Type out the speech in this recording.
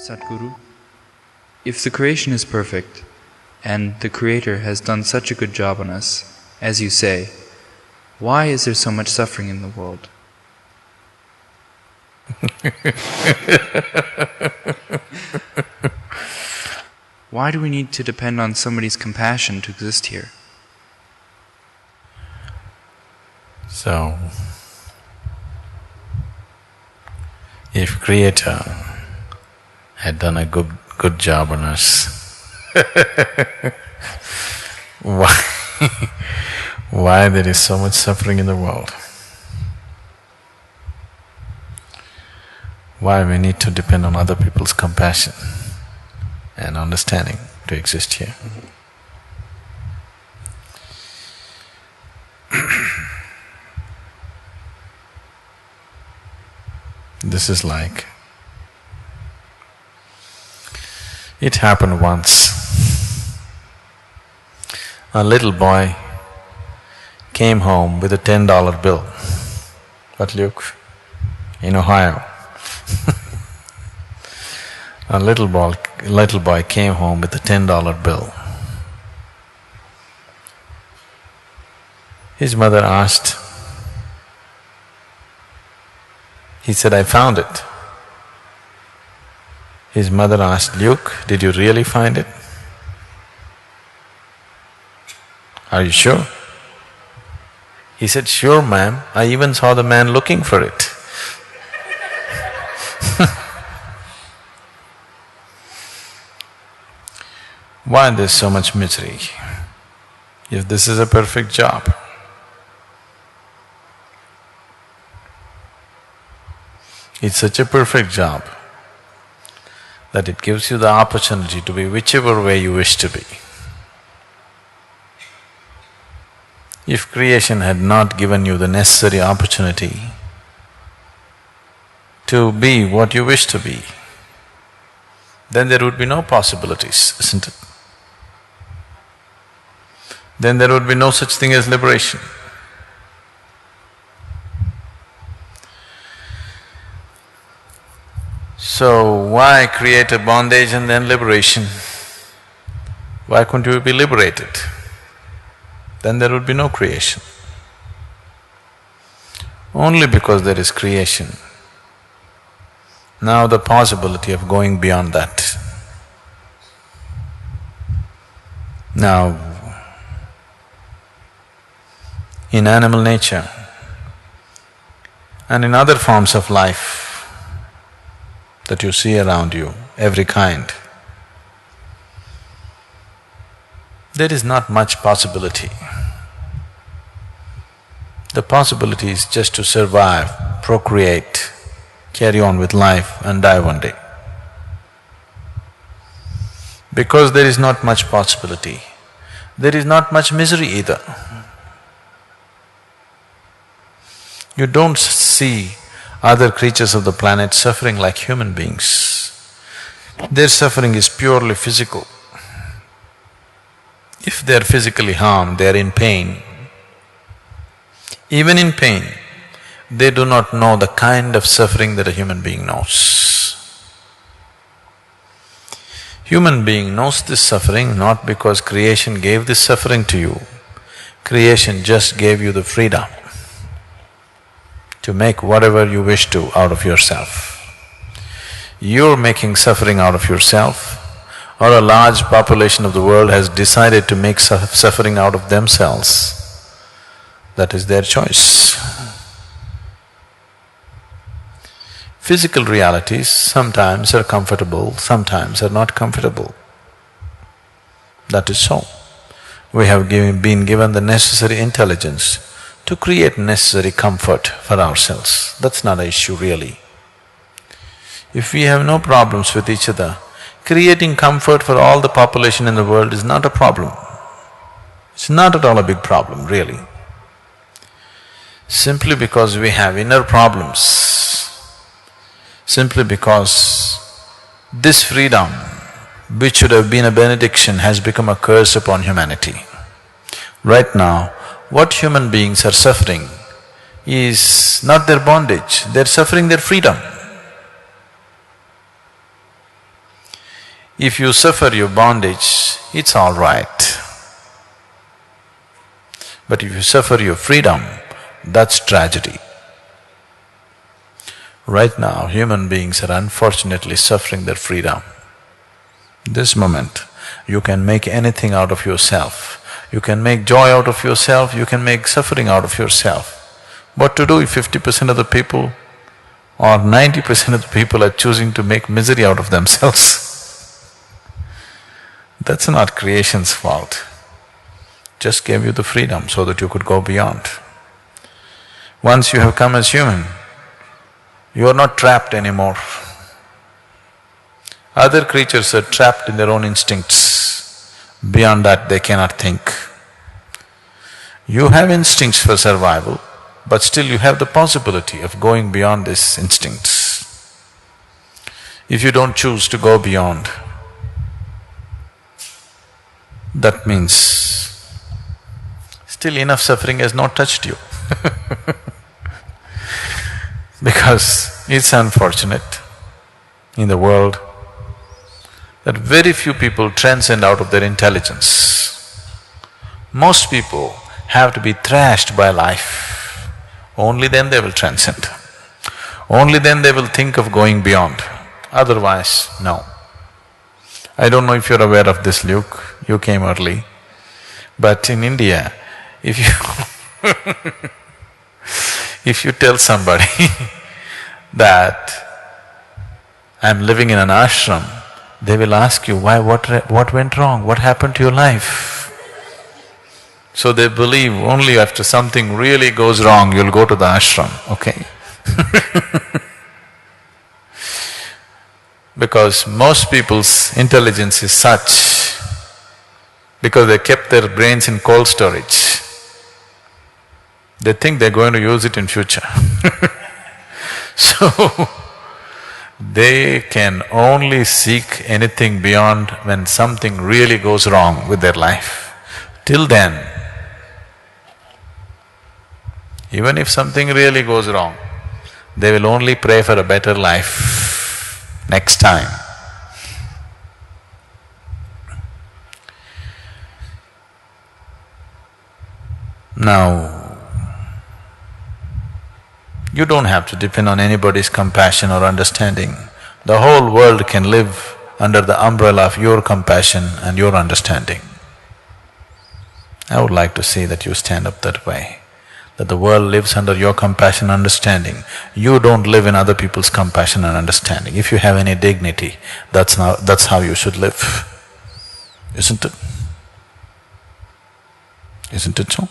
Sadhguru, if the creation is perfect, and the Creator has done such a good job on us, as you say, why is there so much suffering in the world? Why do we need to depend on somebody's compassion to exist here? So, if Creator had done a good job on us, why there is so much suffering in the world? Why we need to depend on other people's compassion and understanding to exist here? This is like, it happened once. A little boy came home with a $10 bill. What, Luke? In Ohio. A little boy came home with a $10 bill. His mother asked, he said, "I found it." His mother asked, "Luke, did you really find it? Are you sure?" He said, "Sure, ma'am, I even saw the man looking for it." Why there's so much misery if this is a perfect job? It's such a perfect job that it gives you the opportunity to be whichever way you wish to be. If creation had not given you the necessary opportunity to be what you wish to be, then there would be no possibilities, isn't it? Then there would be no such thing as liberation. So why create a bondage and then liberation? Why couldn't you be liberated? Then there would be no creation. Only because there is creation, now the possibility of going beyond that. Now, in animal nature and in other forms of life that you see around you, every kind, there is not much possibility. The possibility is just to survive, procreate, carry on with life and die one day. Because there is not much possibility, there is not much misery either. You don't see other creatures of the planet suffering like human beings. Their suffering is purely physical. If they are physically harmed, they are in pain. Even in pain, they do not know the kind of suffering that a human being knows. Human being knows this suffering not because creation gave this suffering to you. Creation just gave you the freedom to make whatever you wish to out of yourself. You're making suffering out of yourself, or a large population of the world has decided to make suffering out of themselves. That is their choice. Physical realities sometimes are comfortable, sometimes are not comfortable. That is so. We have been given the necessary intelligence to create necessary comfort for ourselves. That's not an issue really. If we have no problems with each other, creating comfort for all the population in the world is not a problem. It's not at all a big problem, really. Simply because we have inner problems, simply because this freedom, which should have been a benediction, has become a curse upon humanity. Right now, what human beings are suffering is not their bondage, they're suffering their freedom. If you suffer your bondage, it's all right. But if you suffer your freedom, that's tragedy. Right now, human beings are unfortunately suffering their freedom. This moment, you can make anything out of yourself. You can make joy out of yourself, you can make suffering out of yourself. What to do if 50% of the people or 90% of the people are choosing to make misery out of themselves? That's not creation's fault. Just gave you the freedom so that you could go beyond. Once you have come as human, you are not trapped anymore. Other creatures are trapped in their own instincts. Beyond that, they cannot think. You have instincts for survival, but still you have the possibility of going beyond these instincts. If you don't choose to go beyond, that means still enough suffering has not touched you because it's unfortunate in the world that very few people transcend out of their intelligence. Most people have to be thrashed by life, only then they will transcend. Only then they will think of going beyond, otherwise, no. I don't know if you're aware of this, Luke, you came early, but in India, if you if you tell somebody that I'm living in an ashram, they will ask you, why, what went wrong, what happened to your life? So they believe only after something really goes wrong, you'll go to the ashram, okay? Because most people's intelligence is such, because they kept their brains in cold storage, they think they're going to use it in future. So, they can only seek anything beyond when something really goes wrong with their life. Till then, even if something really goes wrong, they will only pray for a better life next time. Now, you don't have to depend on anybody's compassion or understanding. The whole world can live under the umbrella of your compassion and your understanding. I would like to see that you stand up that way, that the world lives under your compassion and understanding. You don't live in other people's compassion and understanding. If you have any dignity, that's how you should live, isn't it? Isn't it so?